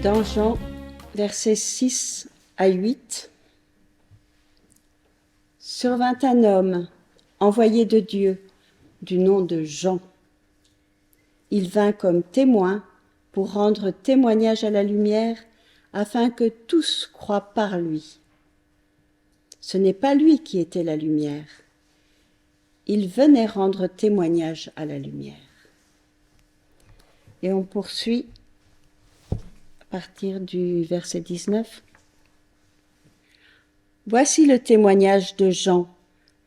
Dans Jean, versets 6 à 8, survint un homme envoyé de Dieu du nom de Jean. Il vint comme témoin pour rendre témoignage à la lumière afin que tous croient par lui. Ce n'est pas lui qui était la lumière. Il venait rendre témoignage à la lumière. Et on poursuit à partir du verset 19. Voici le témoignage de Jean,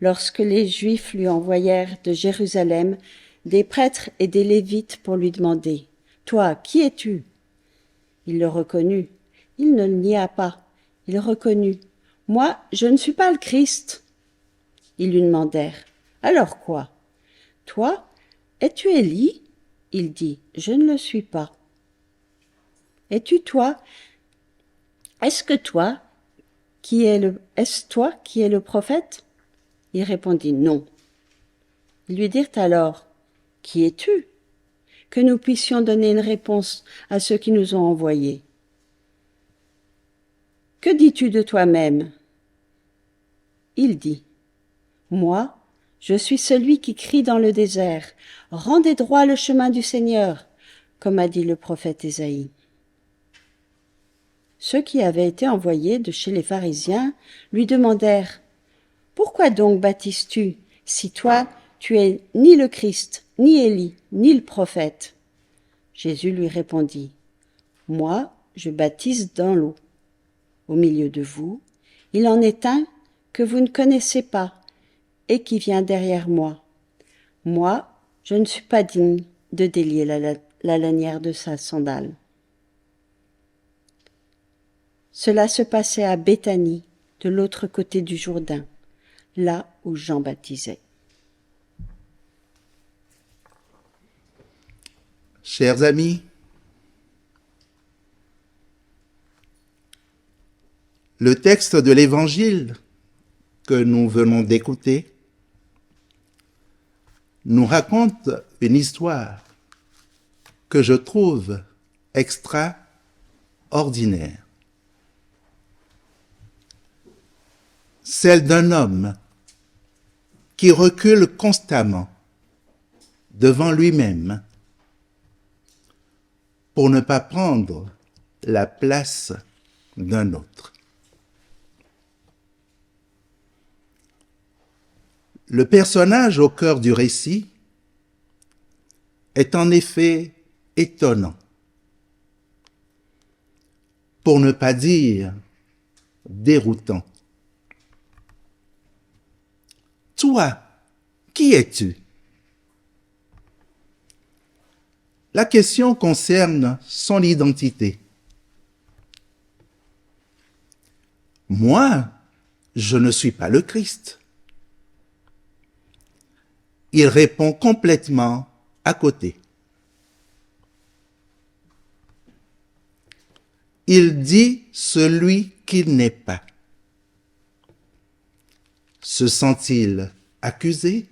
lorsque les Juifs lui envoyèrent de Jérusalem des prêtres et des Lévites pour lui demander « Toi, qui es-tu » Il le reconnut. Il ne le nia pas. Il reconnut. « Moi, je ne suis pas le Christ. » Ils lui demandèrent « Alors quoi ? Toi, es-tu Élie ?» Il dit « Je ne le suis pas. » « Es-tu toi ? Est-ce toi qui es le prophète ?» Il répondit « Non. » Ils lui dirent alors « Qui es-tu ? Que nous puissions donner une réponse à ceux qui nous ont envoyés. Que dis-tu de toi-même » Il dit « Moi, je suis celui qui crie dans le désert, rendez droit le chemin du Seigneur, comme a dit le prophète Ésaïe. » Ceux qui avaient été envoyés de chez les pharisiens lui demandèrent « Pourquoi donc baptises-tu, si toi, tu es ni le Christ, ni Élie, ni le prophète ?» Jésus lui répondit « Moi, je baptise dans l'eau. Au milieu de vous, il en est un que vous ne connaissez pas et qui vient derrière moi. Moi, je ne suis pas digne de délier la lanière de sa sandale. » Cela se passait à Béthanie, de l'autre côté du Jourdain, là où Jean baptisait. Chers amis, le texte de l'Évangile que nous venons d'écouter nous raconte une histoire que je trouve extraordinaire. Celle d'un homme qui recule constamment devant lui-même pour ne pas prendre la place d'un autre. Le personnage au cœur du récit est en effet étonnant, pour ne pas dire déroutant. Toi, qui es-tu ? La question concerne son identité. Moi, je ne suis pas le Christ. Il répond complètement à côté. Il dit celui qu'il n'est pas. Se sent-il accusé ?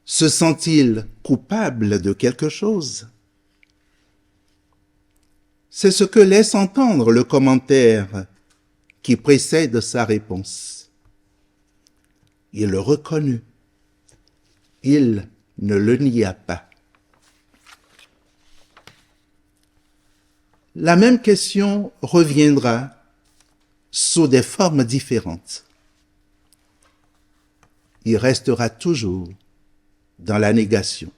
Se sent-il coupable de quelque chose ? C'est ce que laisse entendre le commentaire qui précède sa réponse. Il le reconnut. Il ne le nia pas. La même question reviendra sous des formes différentes. Il restera toujours dans la négation.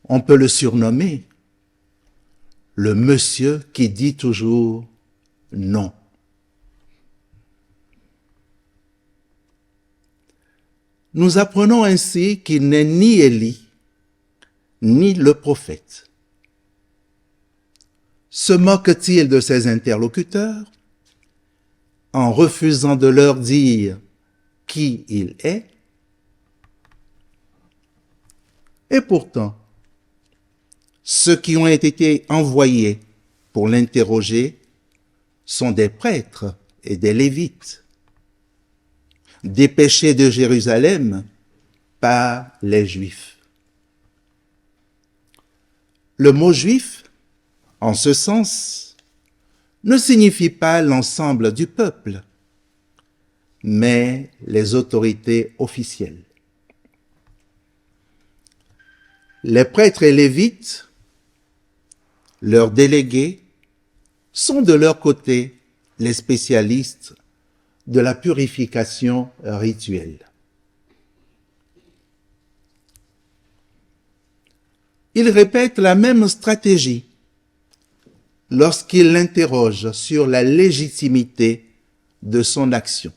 On peut le surnommer le monsieur qui dit toujours non. Nous apprenons ainsi qu'il n'est ni Élie, ni le prophète. Se moque-t-il de ses interlocuteurs en refusant de leur dire qui il est? Et pourtant, ceux qui ont été envoyés pour l'interroger sont des prêtres et des Lévites, dépêchés de Jérusalem par les Juifs. Le mot juif, en ce sens, ne signifie pas l'ensemble du peuple, mais les autorités officielles. Les prêtres et lévites, leurs délégués, sont de leur côté les spécialistes de la purification rituelle. Ils répètent la même stratégie lorsqu'ils l'interrogent sur la légitimité de son action.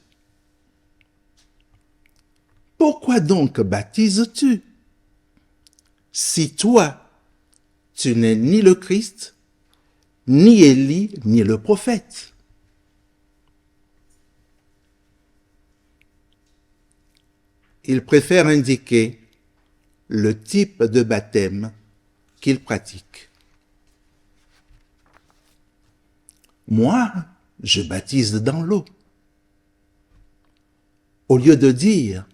Pourquoi donc baptises-tu si toi, tu n'es ni le Christ, ni Élie, ni le prophète? Ils préfèrent indiquer le type de baptême qu'ils pratiquent. Moi, je baptise dans l'eau, au lieu de dire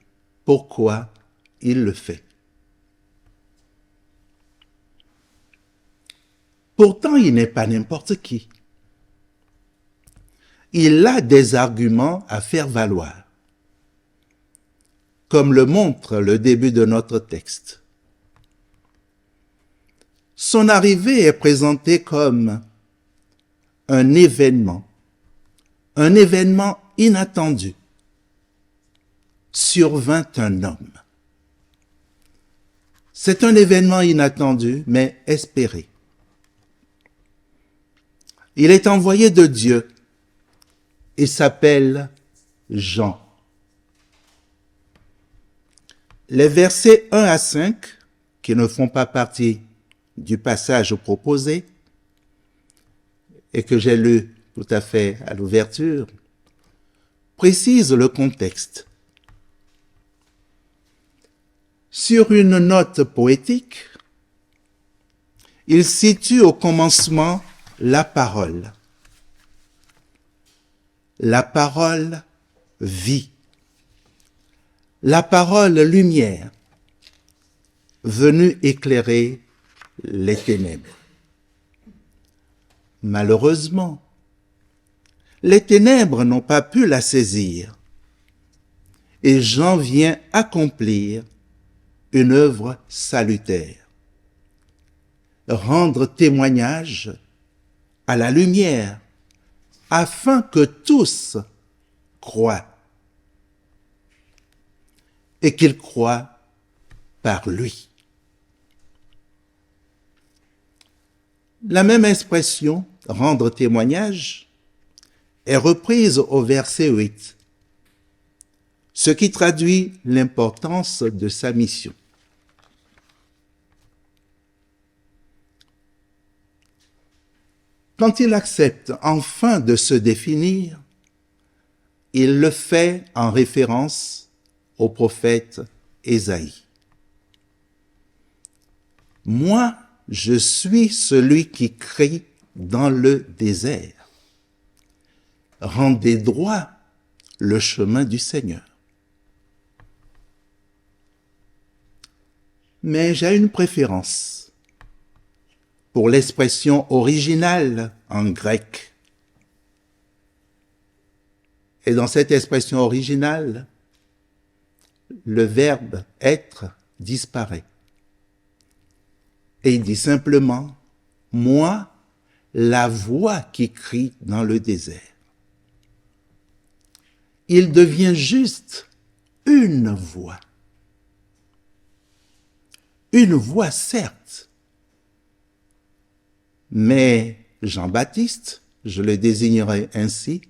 pourquoi il le fait. Pourtant, il n'est pas n'importe qui. Il a des arguments à faire valoir, comme le montre le début de notre texte. Son arrivée est présentée comme un événement inattendu. Survint un homme. C'est un événement inattendu, mais espéré. Il est envoyé de Dieu. Il s'appelle Jean. Les versets 1 à 5, qui ne font pas partie du passage proposé, et que j'ai lu tout à fait à l'ouverture, précisent le contexte. Sur une note poétique, il situe au commencement la parole. La parole vie. La parole lumière, venue éclairer les ténèbres. Malheureusement, les ténèbres n'ont pas pu la saisir, et Jean vient accomplir une œuvre salutaire. Rendre témoignage à la lumière, afin que tous croient, et qu'ils croient par lui. La même expression, rendre témoignage, est reprise au verset 8, ce qui traduit l'importance de sa mission. Quand il accepte enfin de se définir, il le fait en référence au prophète Ésaïe. Moi, je suis celui qui crie dans le désert. Rendez droit le chemin du Seigneur. Mais j'ai une préférence pour l'expression originale en grec. Et dans cette expression originale, le verbe être disparaît. Et il dit simplement, moi, la voix qui crie dans le désert. Il devient juste une voix. Une voix, certes. Mais Jean-Baptiste, je le désignerai ainsi,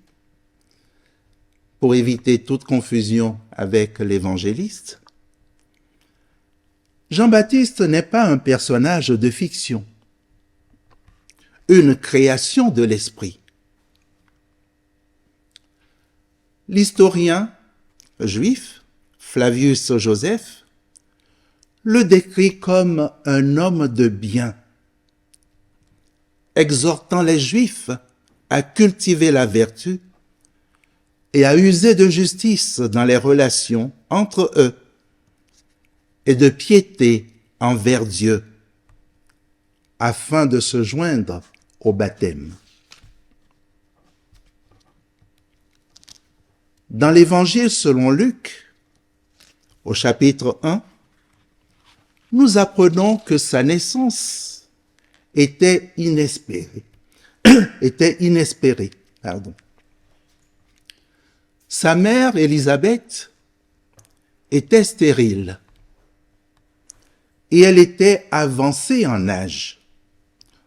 pour éviter toute confusion avec l'évangéliste, Jean-Baptiste n'est pas un personnage de fiction, une création de l'esprit. L'historien juif, Flavius Joseph, le décrit comme un homme de bien, exhortant les Juifs à cultiver la vertu et à user de justice dans les relations entre eux et de piété envers Dieu, afin de se joindre au baptême. Dans l'Évangile selon Luc, au chapitre 1, nous apprenons que sa naissance était inespérée. Sa mère, Élisabeth, était stérile et elle était avancée en âge,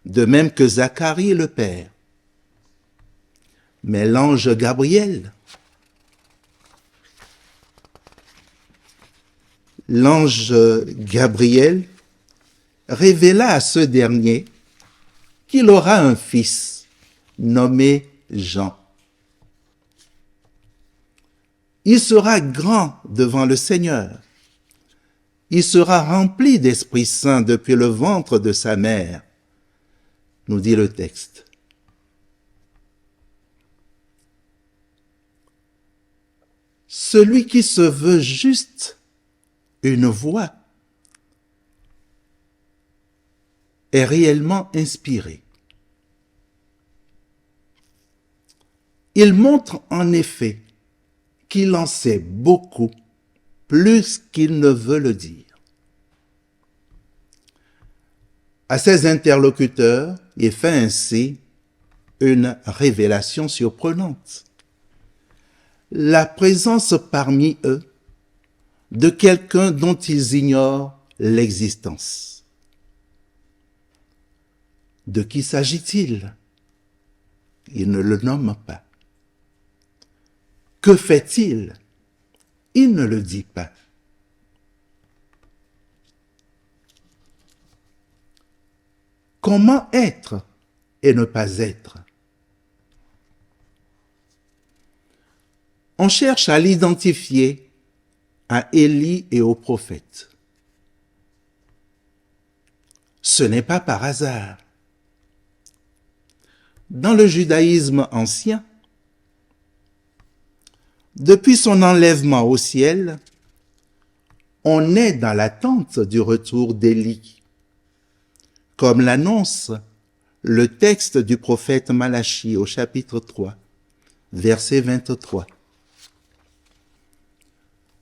de même que Zacharie le père. Mais l'ange Gabriel, révéla à ce dernier qu'il aura un fils nommé Jean. Il sera grand devant le Seigneur. Il sera rempli d'Esprit Saint depuis le ventre de sa mère, nous dit le texte. Celui qui se veut juste une voix est réellement inspiré. Il montre en effet qu'il en sait beaucoup, plus qu'il ne veut le dire. À ses interlocuteurs, il fait ainsi une révélation surprenante. La présence parmi eux de quelqu'un dont ils ignorent l'existence. De qui s'agit-il? Il ne le nomme pas. Que fait-il? Il ne le dit pas. Comment être et ne pas être? On cherche à l'identifier à Élie et aux prophètes. Ce n'est pas par hasard. Dans le judaïsme ancien, depuis son enlèvement au ciel, on est dans l'attente du retour d'Élie, comme l'annonce le texte du prophète Malachie au chapitre 3, verset 23.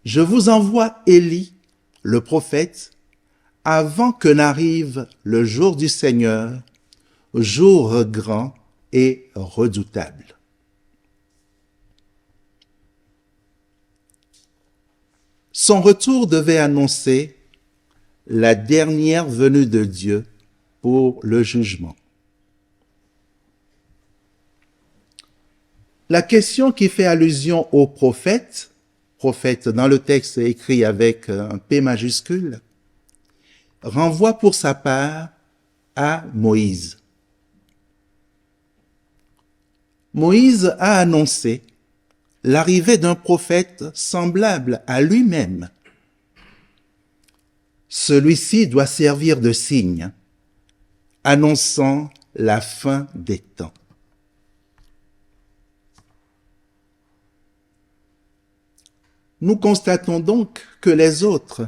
Je vous envoie Élie, le prophète, avant que n'arrive le jour du Seigneur, jour grand et redoutable. Son retour devait annoncer la dernière venue de Dieu pour le jugement. La question qui fait allusion au prophète dans le texte écrit avec un P majuscule, renvoie pour sa part à Moïse. Moïse a annoncé l'arrivée d'un prophète semblable à lui-même. Celui-ci doit servir de signe, annonçant la fin des temps. Nous constatons donc que les autres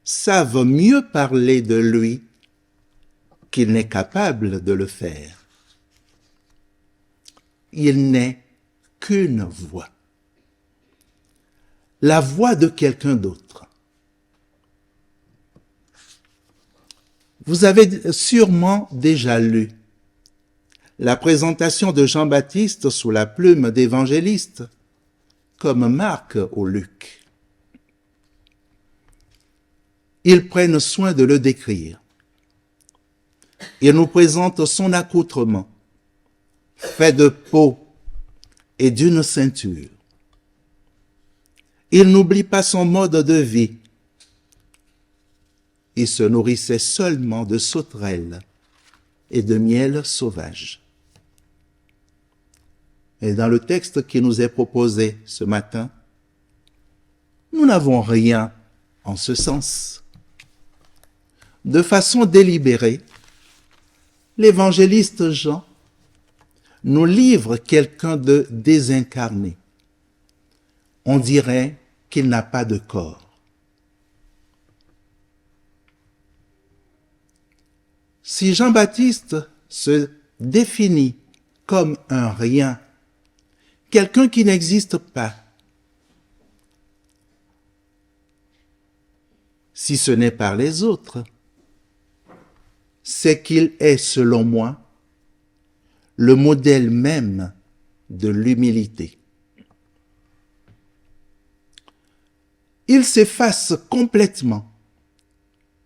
savent mieux parler de lui qu'il n'est capable de le faire. Il n'est qu'une voix. La voix de quelqu'un d'autre. Vous avez sûrement déjà lu la présentation de Jean-Baptiste sous la plume d'évangéliste, comme Marc ou Luc. Ils prennent soin de le décrire. Ils nous présentent son accoutrement, fait de peau et d'une ceinture. Il n'oublie pas son mode de vie. Il se nourrissait seulement de sauterelles et de miel sauvage. Et dans le texte qui nous est proposé ce matin, nous n'avons rien en ce sens. De façon délibérée, l'évangéliste Jean nous livre quelqu'un de désincarné. On dirait qu'il n'a pas de corps. Si Jean-Baptiste se définit comme un rien, quelqu'un qui n'existe pas, si ce n'est par les autres, c'est qu'il est, selon moi, le modèle même de l'humilité. Il s'efface complètement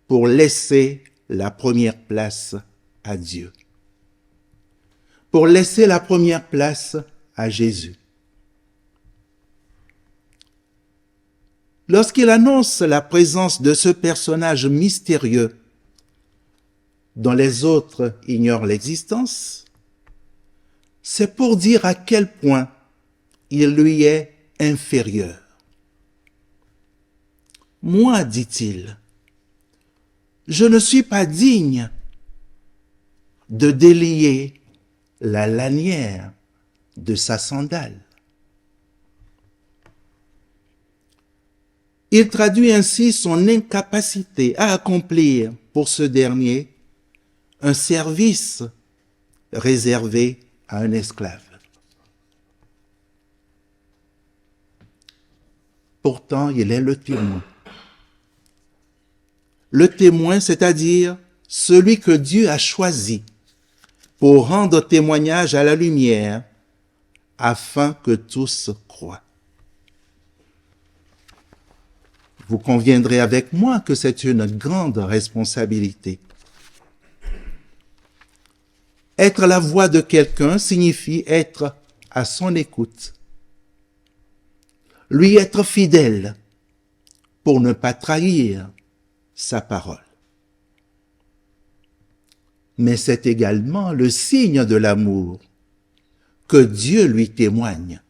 pour laisser la première place à Dieu, pour laisser la première place à Jésus. Lorsqu'il annonce la présence de ce personnage mystérieux dont les autres ignorent l'existence, c'est pour dire à quel point il lui est inférieur. Moi, dit-il, je ne suis pas digne de délier la lanière de sa sandale. Il traduit ainsi son incapacité à accomplir pour ce dernier un service réservé à un esclave. Pourtant, il est le témoin. Le témoin, c'est-à-dire celui que Dieu a choisi pour rendre témoignage à la lumière afin que tous croient. Vous conviendrez avec moi que c'est une grande responsabilité. Être la voix de quelqu'un signifie être à son écoute, lui être fidèle pour ne pas trahir sa parole. Mais c'est également le signe de l'amour que Dieu lui témoigne.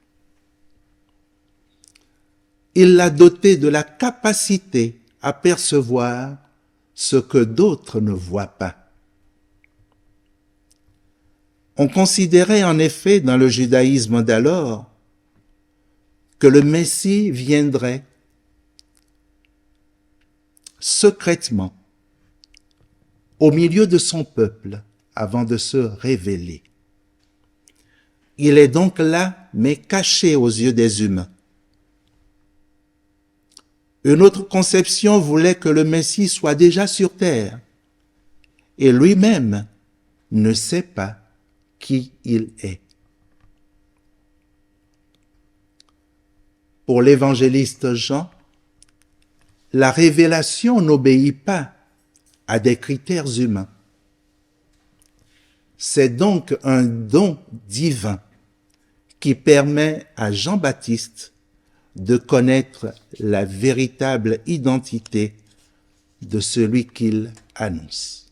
Il l'a doté de la capacité à percevoir ce que d'autres ne voient pas. On considérait en effet dans le judaïsme d'alors que le Messie viendrait secrètement au milieu de son peuple avant de se révéler. Il est donc là, mais caché aux yeux des humains. Une autre conception voulait que le Messie soit déjà sur terre et lui-même ne sait pas qui il est. Pour l'évangéliste Jean, la révélation n'obéit pas à des critères humains. C'est donc un don divin qui permet à Jean-Baptiste de connaître la véritable identité de celui qu'il annonce.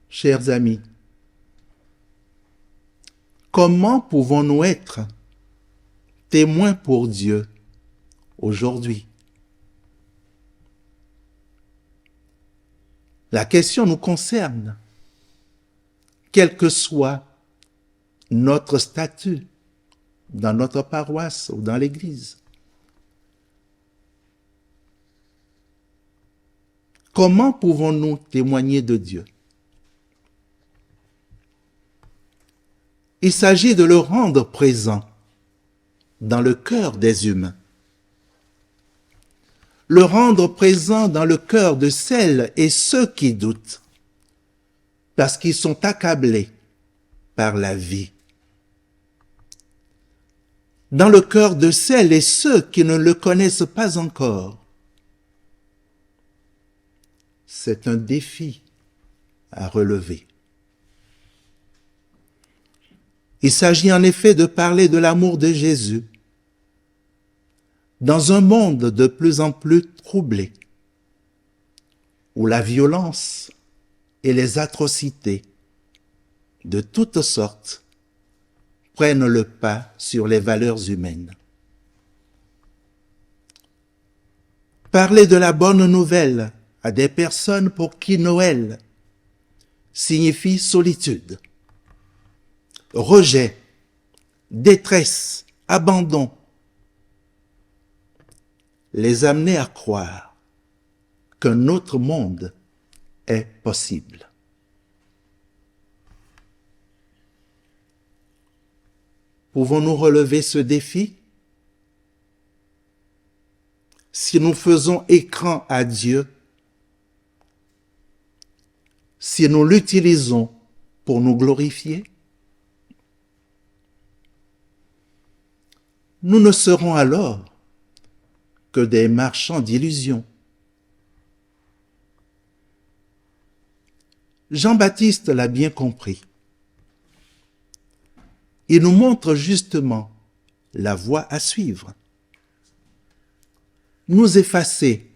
Chers amis, comment pouvons-nous être témoins pour Dieu aujourd'hui? La question nous concerne, quel que soit notre statut dans notre paroisse ou dans l'Église. Comment pouvons-nous témoigner de Dieu? Il s'agit de le rendre présent dans le cœur des humains. Le rendre présent dans le cœur de celles et ceux qui doutent, parce qu'ils sont accablés par la vie. Dans le cœur de celles et ceux qui ne le connaissent pas encore. C'est un défi à relever. Il s'agit en effet de parler de l'amour de Jésus dans un monde de plus en plus troublé, où la violence et les atrocités de toutes sortes prennent le pas sur les valeurs humaines. Parler de la bonne nouvelle à des personnes pour qui Noël signifie solitude, rejet, détresse, abandon. les amener à croire qu'un autre monde est possible. Pouvons-nous relever ce défi? Si nous faisons écran à Dieu, si nous l'utilisons pour nous glorifier, nous ne serons alors que des marchands d'illusions. Jean-Baptiste l'a bien compris. Il nous montre justement la voie à suivre. Nous effacer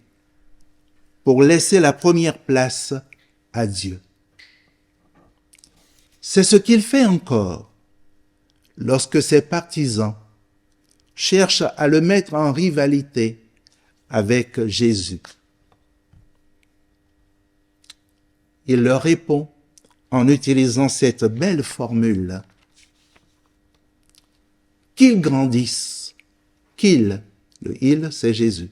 pour laisser la première place à Dieu. C'est ce qu'il fait encore lorsque ses partisans cherchent à le mettre en rivalité avec Jésus. Il leur répond en utilisant cette belle formule. Qu'il grandisse, qu'il, le il, c'est Jésus.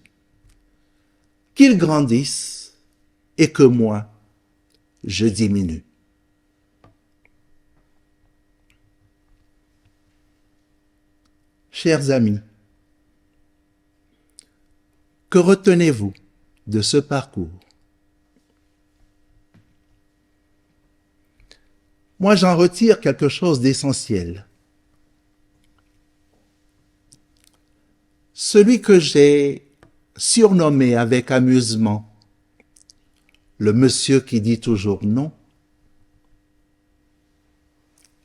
Qu'il grandisse et que moi, je diminue. Chers amis, que retenez-vous de ce parcours? Moi, j'en retire quelque chose d'essentiel. Celui que j'ai surnommé avec amusement le monsieur qui dit toujours non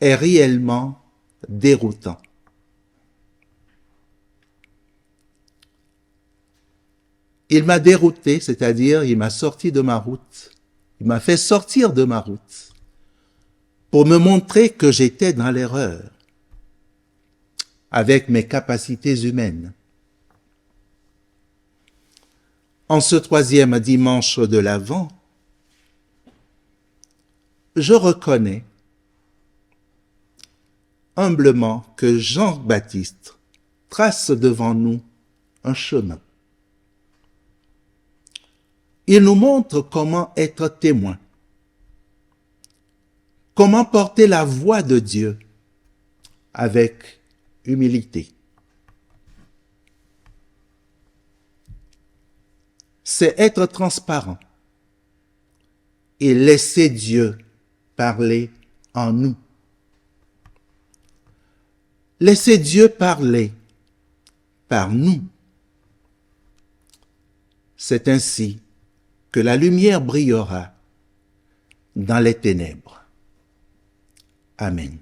est réellement déroutant. Il m'a dérouté, c'est-à-dire il m'a sorti de ma route. Il m'a fait sortir de ma route pour me montrer que j'étais dans l'erreur avec mes capacités humaines. En ce 3e dimanche de l'Avent, je reconnais humblement que Jean-Baptiste trace devant nous un chemin. Il nous montre comment être témoin, comment porter la voix de Dieu avec humilité. C'est être transparent et laisser Dieu parler en nous. Laissez Dieu parler par nous. C'est ainsi que la lumière brillera dans les ténèbres. Amen.